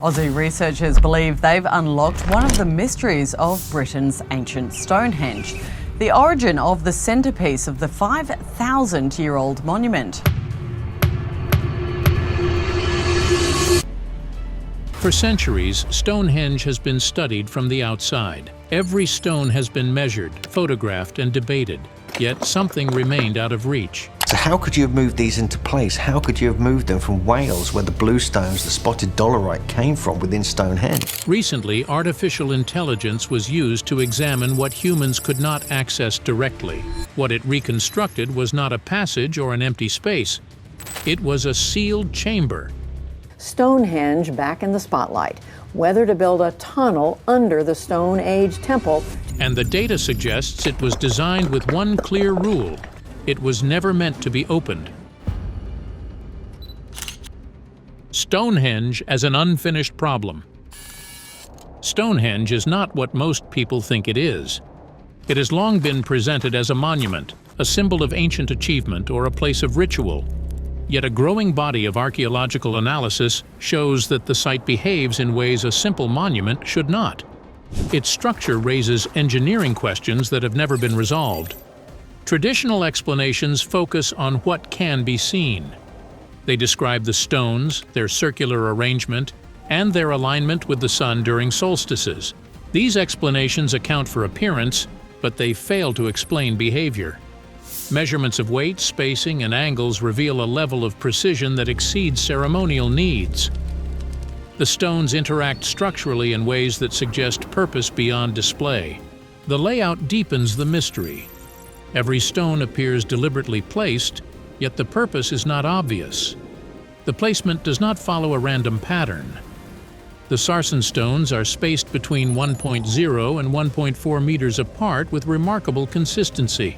Aussie researchers believe they've unlocked one of the mysteries of Britain's ancient Stonehenge, the origin of the centrepiece of the 5,000-year-old monument. For centuries, Stonehenge has been studied from the outside. Every stone has been measured, photographed, and debated, yet something remained out of reach. So how could you have moved these into place? How could you have moved them from Wales, where the bluestones, the spotted dolerite, came from within Stonehenge? Recently, artificial intelligence was used to examine what humans could not access directly. What it reconstructed was not a passage or an empty space. It was a sealed chamber. Stonehenge back in the spotlight. Whether to build a tunnel under the Stone Age temple. And the data suggests it was designed with one clear rule. It was never meant to be opened. Stonehenge as an unfinished problem. Stonehenge is not what most people think it is. It has long been presented as a monument, a symbol of ancient achievement, or a place of ritual. Yet a growing body of archaeological analysis shows that the site behaves in ways a simple monument should not. Its structure raises engineering questions that have never been resolved. Traditional explanations focus on what can be seen. They describe the stones, their circular arrangement, and their alignment with the sun during solstices. These explanations account for appearance, but they fail to explain behavior. Measurements of weight, spacing, and angles reveal a level of precision that exceeds ceremonial needs. The stones interact structurally in ways that suggest purpose beyond display. The layout deepens the mystery. Every stone appears deliberately placed, yet the purpose is not obvious. The placement does not follow a random pattern. The sarsen stones are spaced between 1.0 and 1.4 meters apart with remarkable consistency.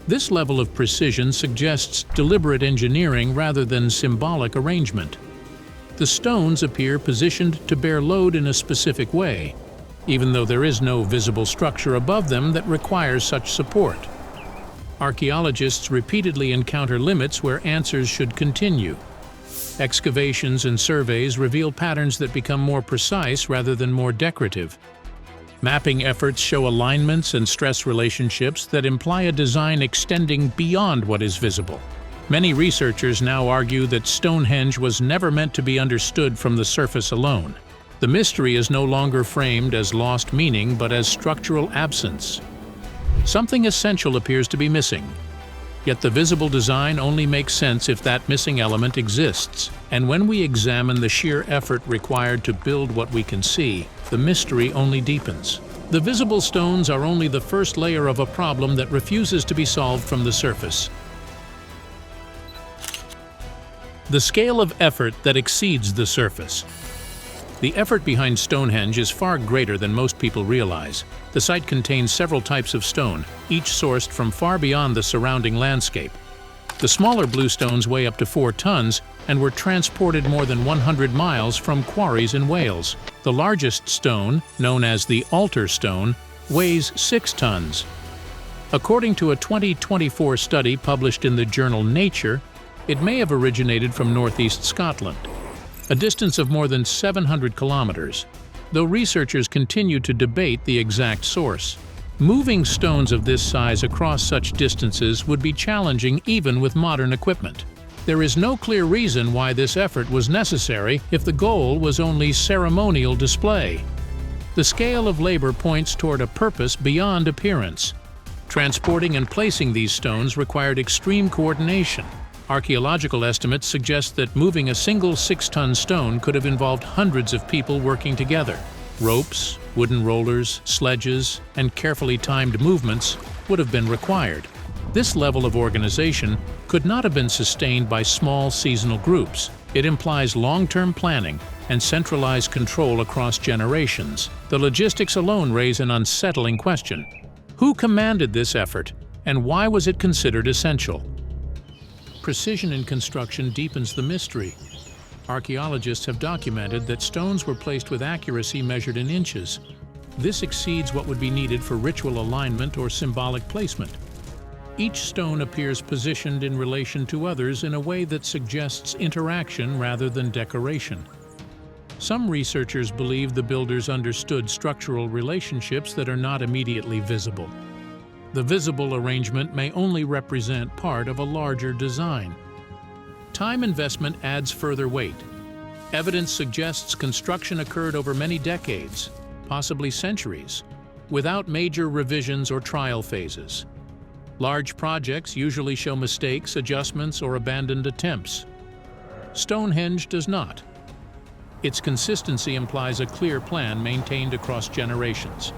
This level of precision suggests deliberate engineering rather than symbolic arrangement. The stones appear positioned to bear load in a specific way, even though there is no visible structure above them that requires such support. Archaeologists repeatedly encounter limits where answers should continue. Excavations and surveys reveal patterns that become more precise rather than more decorative. Mapping efforts show alignments and stress relationships that imply a design extending beyond what is visible. Many researchers now argue that Stonehenge was never meant to be understood from the surface alone. The mystery is no longer framed as lost meaning but as structural absence. Something essential appears to be missing. Yet the visible design only makes sense if that missing element exists. And when we examine the sheer effort required to build what we can see, the mystery only deepens. The visible stones are only the first layer of a problem that refuses to be solved from the surface. The scale of effort that exceeds the surface. The effort behind Stonehenge is far greater than most people realize. The site contains several types of stone, each sourced from far beyond the surrounding landscape. The smaller bluestones weigh up to 4 tons and were transported more than 100 miles from quarries in Wales. The largest stone, known as the altar stone, weighs 6 tons. According to a 2024 study published in the journal Nature, it may have originated from northeast Scotland, a distance of more than 700 kilometers, though researchers continue to debate the exact source. Moving stones of this size across such distances would be challenging even with modern equipment. There is no clear reason why this effort was necessary if the goal was only ceremonial display. The scale of labor points toward a purpose beyond appearance. Transporting and placing these stones required extreme coordination. Archaeological estimates suggest that moving a single 6-ton stone could have involved hundreds of people working together. Ropes, wooden rollers, sledges, and carefully timed movements would have been required. This level of organization could not have been sustained by small seasonal groups. It implies long-term planning and centralized control across generations. The logistics alone raise an unsettling question. Who commanded this effort, and why was it considered essential? Precision in construction deepens the mystery. Archaeologists have documented that stones were placed with accuracy measured in inches. This exceeds what would be needed for ritual alignment or symbolic placement. Each stone appears positioned in relation to others in a way that suggests interaction rather than decoration. Some researchers believe the builders understood structural relationships that are not immediately visible. The visible arrangement may only represent part of a larger design. Time investment adds further weight. Evidence suggests construction occurred over many decades, possibly centuries, without major revisions or trial phases. Large projects usually show mistakes, adjustments, or abandoned attempts. Stonehenge does not. Its consistency implies a clear plan maintained across generations.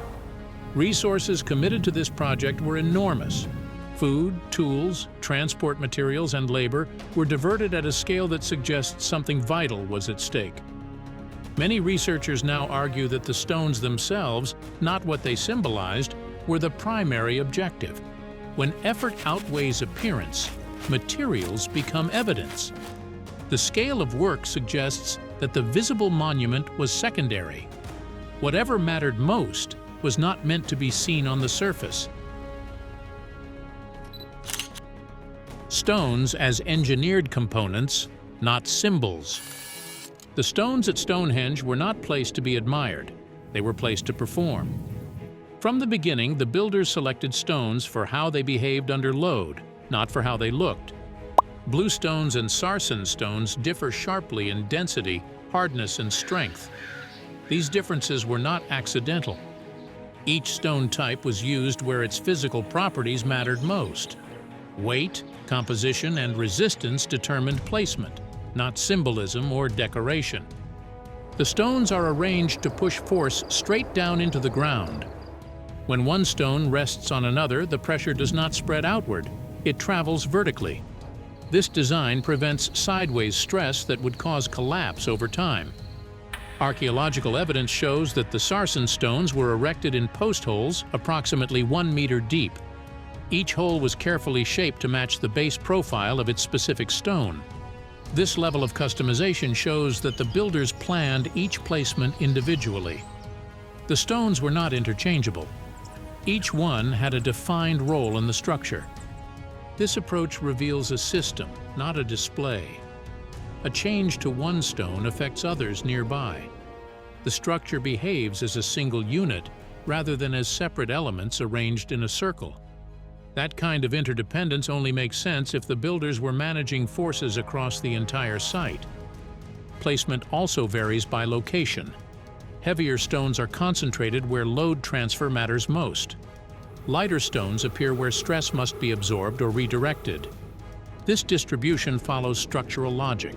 Resources committed to this project were enormous. Food, tools, transport materials, and labor were diverted at a scale that suggests something vital was at stake. Many researchers now argue that the stones themselves, not what they symbolized, were the primary objective. When effort outweighs appearance, materials become evidence. The scale of work suggests that the visible monument was secondary. Whatever mattered most was not meant to be seen on the surface. Stones as engineered components, not symbols. The stones at Stonehenge were not placed to be admired. They were placed to perform. From the beginning, the builders selected stones for how they behaved under load, not for how they looked. Bluestones and sarsen stones differ sharply in density, hardness, and strength. These differences were not accidental. Each stone type was used where its physical properties mattered most. Weight, composition, and resistance determined placement, not symbolism or decoration. The stones are arranged to push force straight down into the ground. When one stone rests on another, the pressure does not spread outward, it travels vertically. This design prevents sideways stress that would cause collapse over time. Archaeological evidence shows that the sarsen stones were erected in post holes approximately 1 meter deep. Each hole was carefully shaped to match the base profile of its specific stone. This level of customization shows that the builders planned each placement individually. The stones were not interchangeable. Each one had a defined role in the structure. This approach reveals a system, not a display. A change to one stone affects others nearby. The structure behaves as a single unit rather than as separate elements arranged in a circle. That kind of interdependence only makes sense if the builders were managing forces across the entire site. Placement also varies by location. Heavier stones are concentrated where load transfer matters most. Lighter stones appear where stress must be absorbed or redirected. This distribution follows structural logic.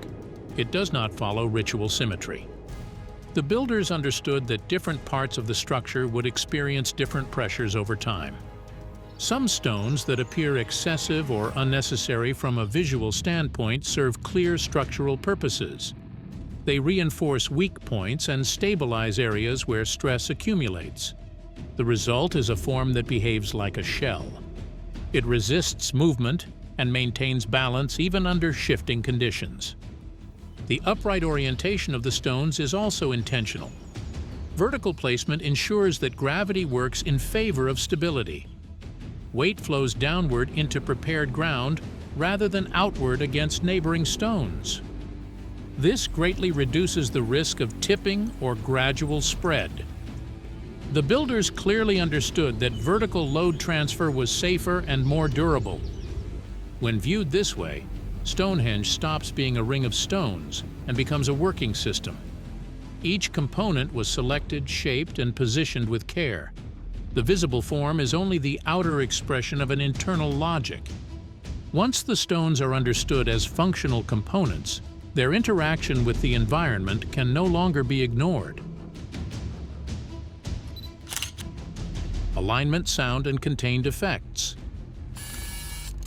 It does not follow ritual symmetry. The builders understood that different parts of the structure would experience different pressures over time. Some stones that appear excessive or unnecessary from a visual standpoint serve clear structural purposes. They reinforce weak points and stabilize areas where stress accumulates. The result is a form that behaves like a shell. It resists movement and maintains balance even under shifting conditions. The upright orientation of the stones is also intentional. Vertical placement ensures that gravity works in favor of stability. Weight flows downward into prepared ground rather than outward against neighboring stones. This greatly reduces the risk of tipping or gradual spread. The builders clearly understood that vertical load transfer was safer and more durable. When viewed this way, Stonehenge stops being a ring of stones and becomes a working system. Each component was selected, shaped, and positioned with care. The visible form is only the outer expression of an internal logic. Once the stones are understood as functional components, their interaction with the environment can no longer be ignored. Alignment, sound, and contained effects.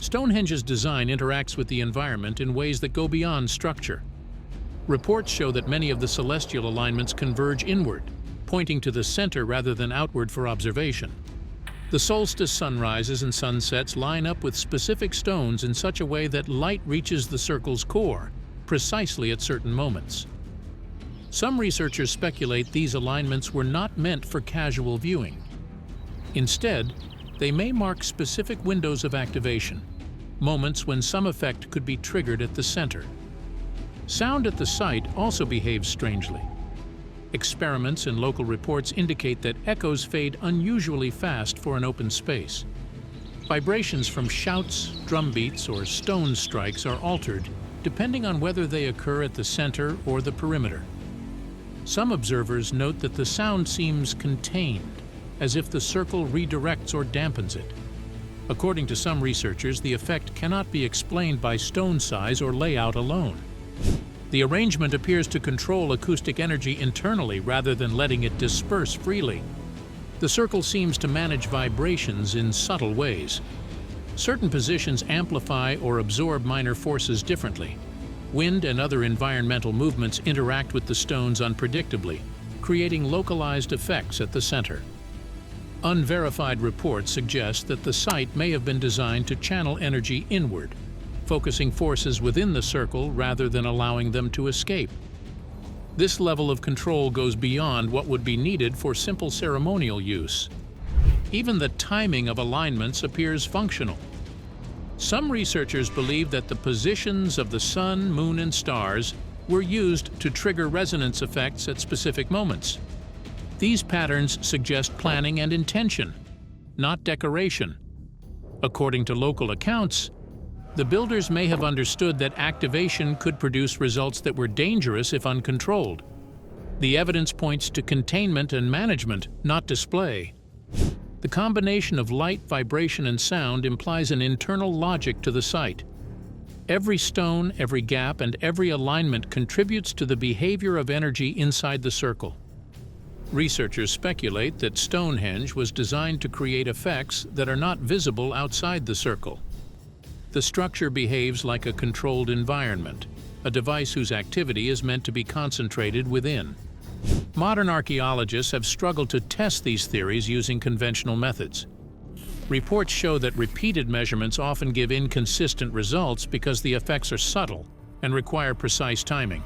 Stonehenge's design interacts with the environment in ways that go beyond structure. Reports show that many of the celestial alignments converge inward, pointing to the center rather than outward for observation. The solstice sunrises and sunsets line up with specific stones in such a way that light reaches the circle's core, precisely at certain moments. Some researchers speculate these alignments were not meant for casual viewing. Instead, they may mark specific windows of activation, moments when some effect could be triggered at the center. Sound at the site also behaves strangely. Experiments and local reports indicate that echoes fade unusually fast for an open space. Vibrations from shouts, drum beats, or stone strikes are altered depending on whether they occur at the center or the perimeter. Some observers note that the sound seems contained, as if the circle redirects or dampens it. According to some researchers, the effect cannot be explained by stone size or layout alone. The arrangement appears to control acoustic energy internally rather than letting it disperse freely. The circle seems to manage vibrations in subtle ways. Certain positions amplify or absorb minor forces differently. Wind and other environmental movements interact with the stones unpredictably, creating localized effects at the center. Unverified reports suggest that the site may have been designed to channel energy inward, focusing forces within the circle rather than allowing them to escape. This level of control goes beyond what would be needed for simple ceremonial use. Even the timing of alignments appears functional. Some researchers believe that the positions of the sun, moon, and stars were used to trigger resonance effects at specific moments. These patterns suggest planning and intention, not decoration. According to local accounts, the builders may have understood that activation could produce results that were dangerous if uncontrolled. The evidence points to containment and management, not display. The combination of light, vibration, and sound implies an internal logic to the site. Every stone, every gap, and every alignment contributes to the behavior of energy inside the circle. Researchers speculate that Stonehenge was designed to create effects that are not visible outside the circle. The structure behaves like a controlled environment, a device whose activity is meant to be concentrated within. Modern archaeologists have struggled to test these theories using conventional methods. Reports show that repeated measurements often give inconsistent results because the effects are subtle and require precise timing.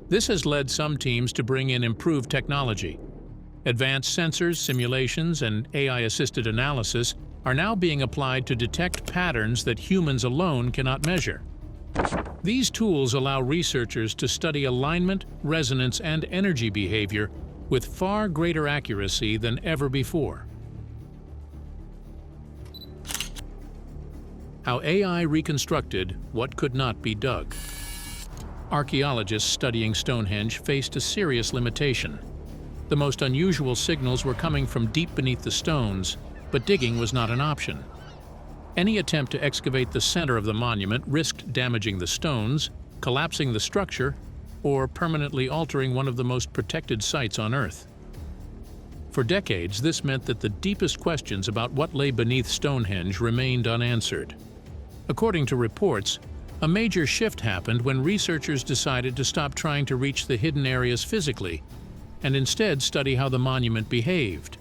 This has led some teams to bring in improved technology. Advanced sensors, simulations, and AI-assisted analysis are now being applied to detect patterns that humans alone cannot measure. These tools allow researchers to study alignment, resonance, and energy behavior with far greater accuracy than ever before. How AI reconstructed what could not be dug. Archaeologists studying Stonehenge faced a serious limitation. The most unusual signals were coming from deep beneath the stones, but digging was not an option. Any attempt to excavate the center of the monument risked damaging the stones, collapsing the structure, or permanently altering one of the most protected sites on Earth. For decades, this meant that the deepest questions about what lay beneath Stonehenge remained unanswered. According to reports, a major shift happened when researchers decided to stop trying to reach the hidden areas physically and instead study how the monument behaved.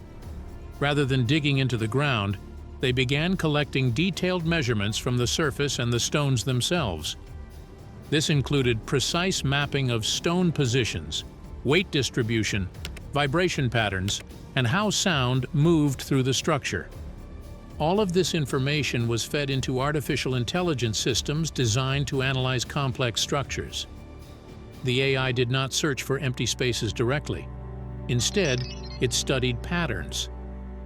Rather than digging into the ground, they began collecting detailed measurements from the surface and the stones themselves. This included precise mapping of stone positions, weight distribution, vibration patterns, and how sound moved through the structure. All of this information was fed into artificial intelligence systems designed to analyze complex structures. The AI did not search for empty spaces directly. Instead, it studied patterns.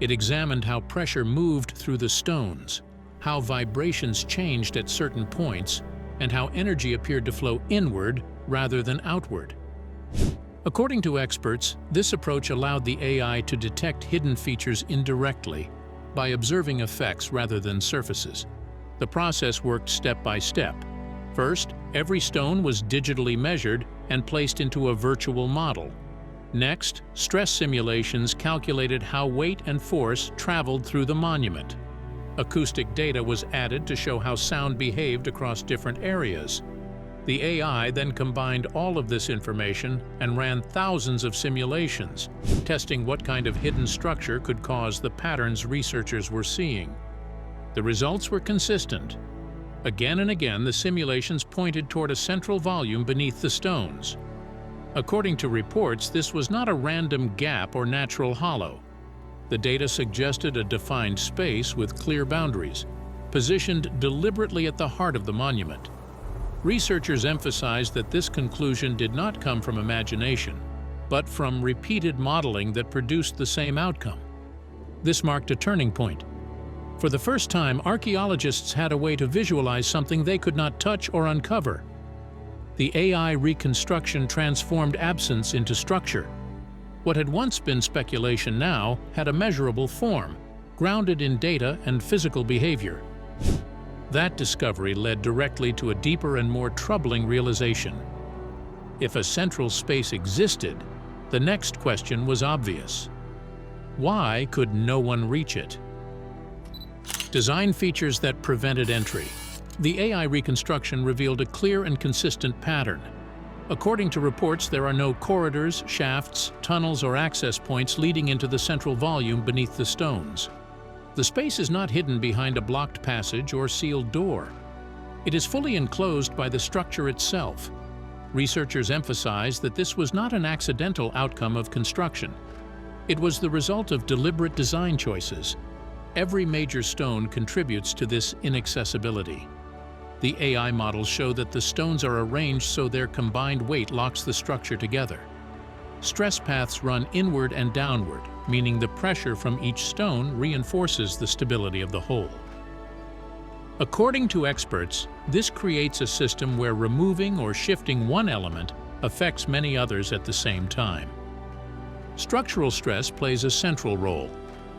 It examined how pressure moved through the stones, how vibrations changed at certain points, and how energy appeared to flow inward rather than outward. According to experts, this approach allowed the AI to detect hidden features indirectly by observing effects rather than surfaces. The process worked step by step. First, every stone was digitally measured and placed into a virtual model. Next, stress simulations calculated how weight and force traveled through the monument. Acoustic data was added to show how sound behaved across different areas. The AI then combined all of this information and ran thousands of simulations, testing what kind of hidden structure could cause the patterns researchers were seeing. The results were consistent. Again and again, the simulations pointed toward a central volume beneath the stones. According to reports, this was not a random gap or natural hollow. The data suggested a defined space with clear boundaries, positioned deliberately at the heart of the monument. Researchers emphasized that this conclusion did not come from imagination. but from repeated modeling that produced the same outcome. This marked a turning point. For the first time, archaeologists had a way to visualize something they could not touch or uncover. The AI reconstruction transformed absence into structure. What had once been speculation now had a measurable form, grounded in data and physical behavior. That discovery led directly to a deeper and more troubling realization. If a central space existed, the next question was obvious. Why could no one reach it? Design features that prevented entry. The AI reconstruction revealed a clear and consistent pattern. According to reports, there are no corridors, shafts, tunnels, or access points leading into the central volume beneath the stones. The space is not hidden behind a blocked passage or sealed door. It is fully enclosed by the structure itself. Researchers emphasize that this was not an accidental outcome of construction. It was the result of deliberate design choices. Every major stone contributes to this inaccessibility. The AI models show that the stones are arranged so their combined weight locks the structure together. Stress paths run inward and downward, meaning the pressure from each stone reinforces the stability of the whole. According to experts, this creates a system where removing or shifting one element affects many others at the same time. Structural stress plays a central role.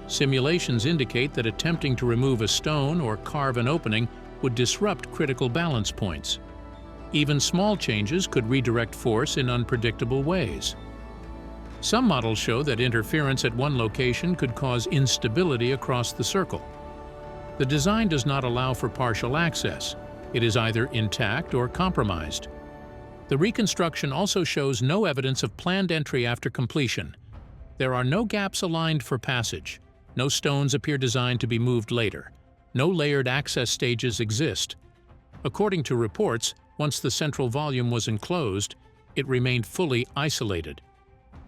Simulations indicate that attempting to remove a stone or carve an opening would disrupt critical balance points. Even small changes could redirect force in unpredictable ways. Some models show that interference at one location could cause instability across the circle. The design does not allow for partial access. It is either intact or compromised. The reconstruction also shows no evidence of planned entry after completion. There are no gaps aligned for passage. No stones appear designed to be moved later. No layered access stages exist. According to reports, once the central volume was enclosed, it remained fully isolated.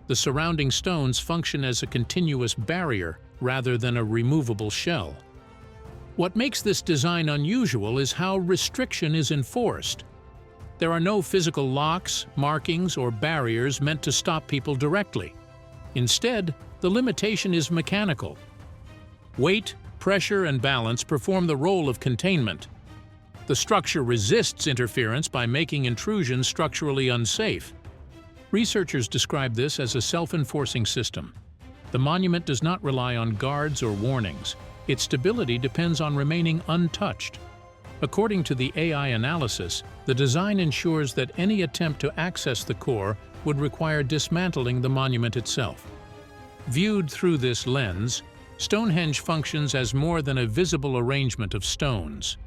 The surrounding stones function as a continuous barrier rather than a removable shell. What makes this design unusual is how restriction is enforced. There are no physical locks, markings, or barriers meant to stop people directly. Instead, the limitation is mechanical. Weight, pressure, and balance perform the role of containment. The structure resists interference by making intrusion structurally unsafe. Researchers describe this as a self-enforcing system. The monument does not rely on guards or warnings. Its stability depends on remaining untouched. According to the AI analysis, the design ensures that any attempt to access the core would require dismantling the monument itself. Viewed through this lens, Stonehenge functions as more than a visible arrangement of stones.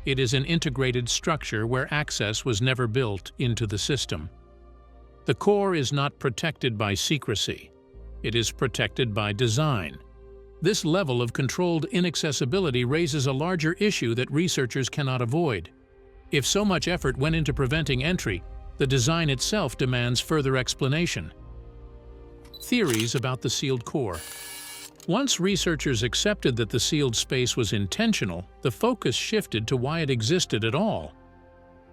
It is an integrated structure where access was never built into the system. The core is not protected by secrecy. It is protected by design. This level of controlled inaccessibility raises a larger issue that researchers cannot avoid. If so much effort went into preventing entry, the design itself demands further explanation. Theories about the sealed core. Once researchers accepted that the sealed space was intentional, the focus shifted to why it existed at all.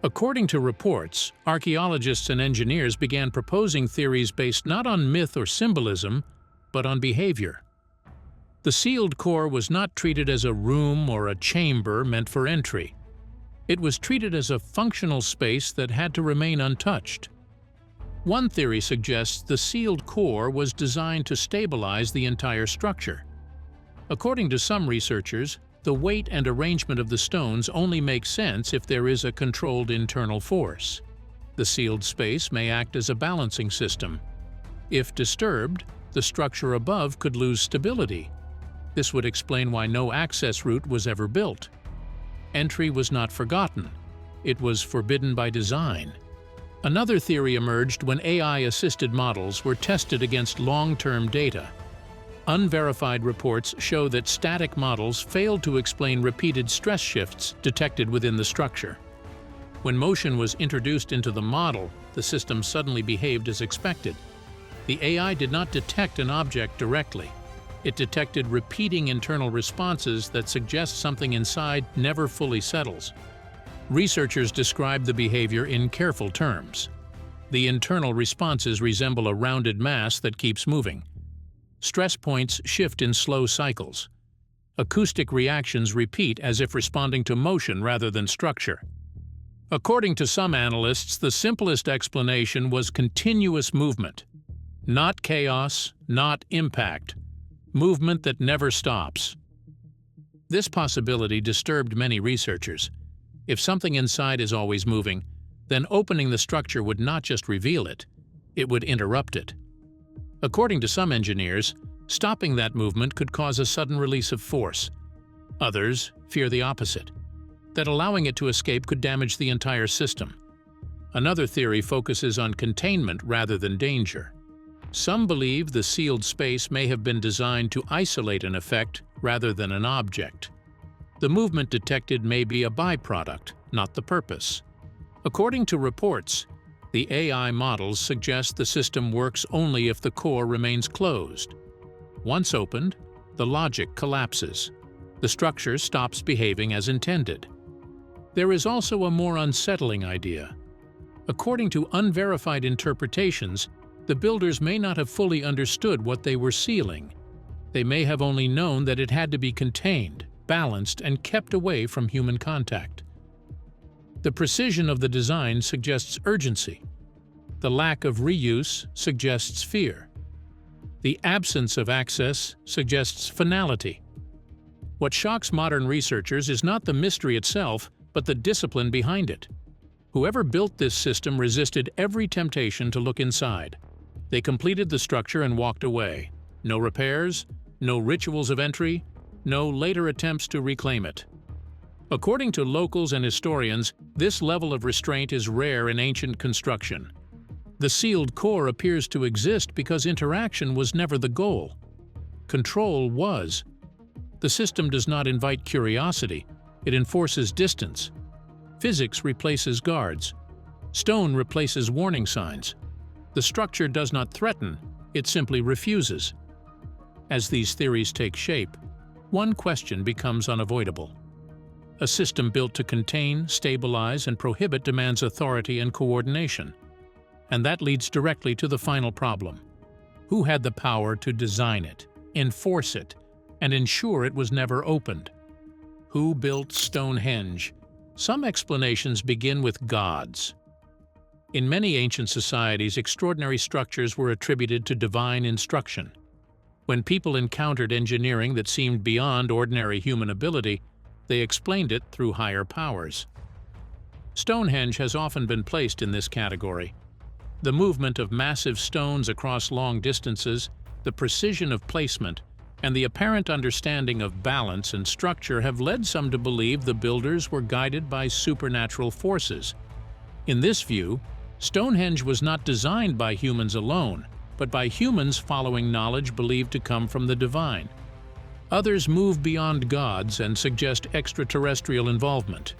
According to reports, archaeologists and engineers began proposing theories based not on myth or symbolism, but on behavior. The sealed core was not treated as a room or a chamber meant for entry. It was treated as a functional space that had to remain untouched. One theory suggests the sealed core was designed to stabilize the entire structure. According to some researchers, the weight and arrangement of the stones only make sense if there is a controlled internal force. The sealed space may act as a balancing system. If disturbed, the structure above could lose stability. This would explain why no access route was ever built. Entry was not forgotten. It was forbidden by design. Another theory emerged when AI-assisted models were tested against long-term data. Unverified reports show that static models failed to explain repeated stress shifts detected within the structure. When motion was introduced into the model, the system suddenly behaved as expected. The AI did not detect an object directly. It detected repeating internal responses that suggest something inside never fully settles. Researchers describe the behavior in careful terms. The internal responses resemble a rounded mass that keeps moving. Stress points shift in slow cycles. Acoustic reactions repeat as if responding to motion rather than structure. According to some analysts, the simplest explanation was continuous movement. Not chaos, not impact. Movement that never stops. This possibility disturbed many researchers. If something inside is always moving, then opening the structure would not just reveal it, it would interrupt it. According to some engineers, stopping that movement could cause a sudden release of force. Others fear the opposite, that allowing it to escape could damage the entire system. Another theory focuses on containment rather than danger. Some believe the sealed space may have been designed to isolate an effect rather than an object. The movement detected may be a byproduct, not the purpose. According to reports, the AI models suggest the system works only if the core remains closed. Once opened, the logic collapses. The structure stops behaving as intended. There is also a more unsettling idea. According to unverified interpretations, the builders may not have fully understood what they were sealing. They may have only known that it had to be contained, balanced, and kept away from human contact. The precision of the design suggests urgency. The lack of reuse suggests fear. The absence of access suggests finality. What shocks modern researchers is not the mystery itself, but the discipline behind it. Whoever built this system resisted every temptation to look inside. They completed the structure and walked away. No repairs, no rituals of entry, no later attempts to reclaim it. According to locals and historians, this level of restraint is rare in ancient construction. The sealed core appears to exist because interaction was never the goal. Control was. The system does not invite curiosity, it enforces distance. Physics replaces guards. Stone replaces warning signs. The structure does not threaten, it simply refuses. As these theories take shape, one question becomes unavoidable. A system built to contain, stabilize, and prohibit demands authority and coordination. And that leads directly to the final problem. Who had the power to design it, enforce it, and ensure it was never opened? Who built Stonehenge? Some explanations begin with gods. In many ancient societies, extraordinary structures were attributed to divine instruction. When people encountered engineering that seemed beyond ordinary human ability, they explained it through higher powers. Stonehenge has often been placed in this category. The movement of massive stones across long distances, the precision of placement, and the apparent understanding of balance and structure have led some to believe the builders were guided by supernatural forces. In this view, Stonehenge was not designed by humans alone, but by humans following knowledge believed to come from the divine. Others move beyond gods and suggest extraterrestrial involvement.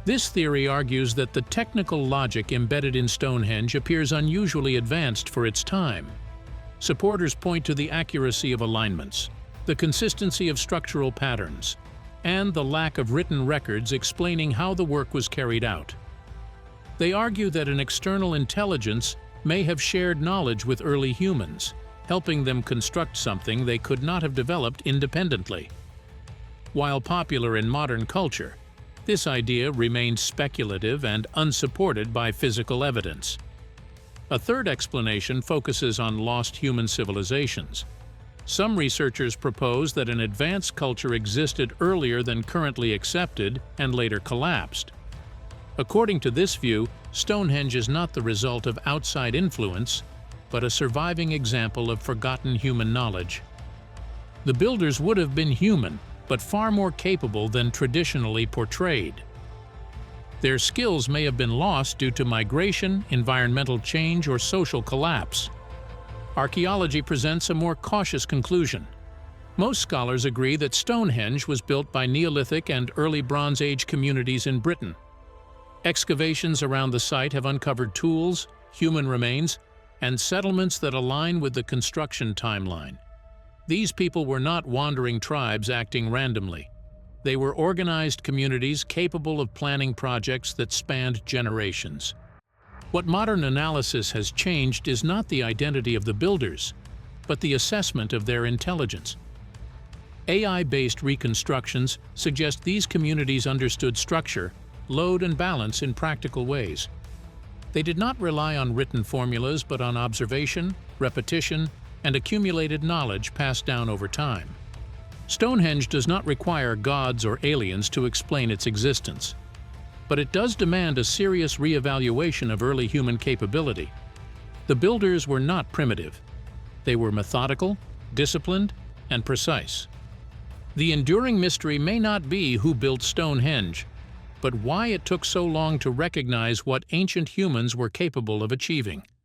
This theory argues that the technical logic embedded in Stonehenge appears unusually advanced for its time. Supporters point to the accuracy of alignments, the consistency of structural patterns, and the lack of written records explaining how the work was carried out. They argue that an external intelligence may have shared knowledge with early humans, helping them construct something they could not have developed independently. While popular in modern culture, this idea remains speculative and unsupported by physical evidence. A third explanation focuses on lost human civilizations. Some researchers propose that an advanced culture existed earlier than currently accepted and later collapsed. According to this view, Stonehenge is not the result of outside influence, but a surviving example of forgotten human knowledge. The builders would have been human, but far more capable than traditionally portrayed. Their skills may have been lost due to migration, environmental change, or social collapse. Archaeology presents a more cautious conclusion. Most scholars agree that Stonehenge was built by Neolithic and early Bronze Age communities in Britain. Excavations around the site have uncovered tools, human remains, and settlements that align with the construction timeline. These people were not wandering tribes acting randomly. They were organized communities capable of planning projects that spanned generations. What modern analysis has changed is not the identity of the builders, but the assessment of their intelligence. AI-based reconstructions suggest these communities understood structure, load, and balance in practical ways. They did not rely on written formulas but on observation, repetition, and accumulated knowledge passed down over time. Stonehenge does not require gods or aliens to explain its existence, but it does demand a serious reevaluation of early human capability. The builders were not primitive. They were methodical, disciplined, and precise. The enduring mystery may not be who built Stonehenge, but why it took so long to recognize what ancient humans were capable of achieving.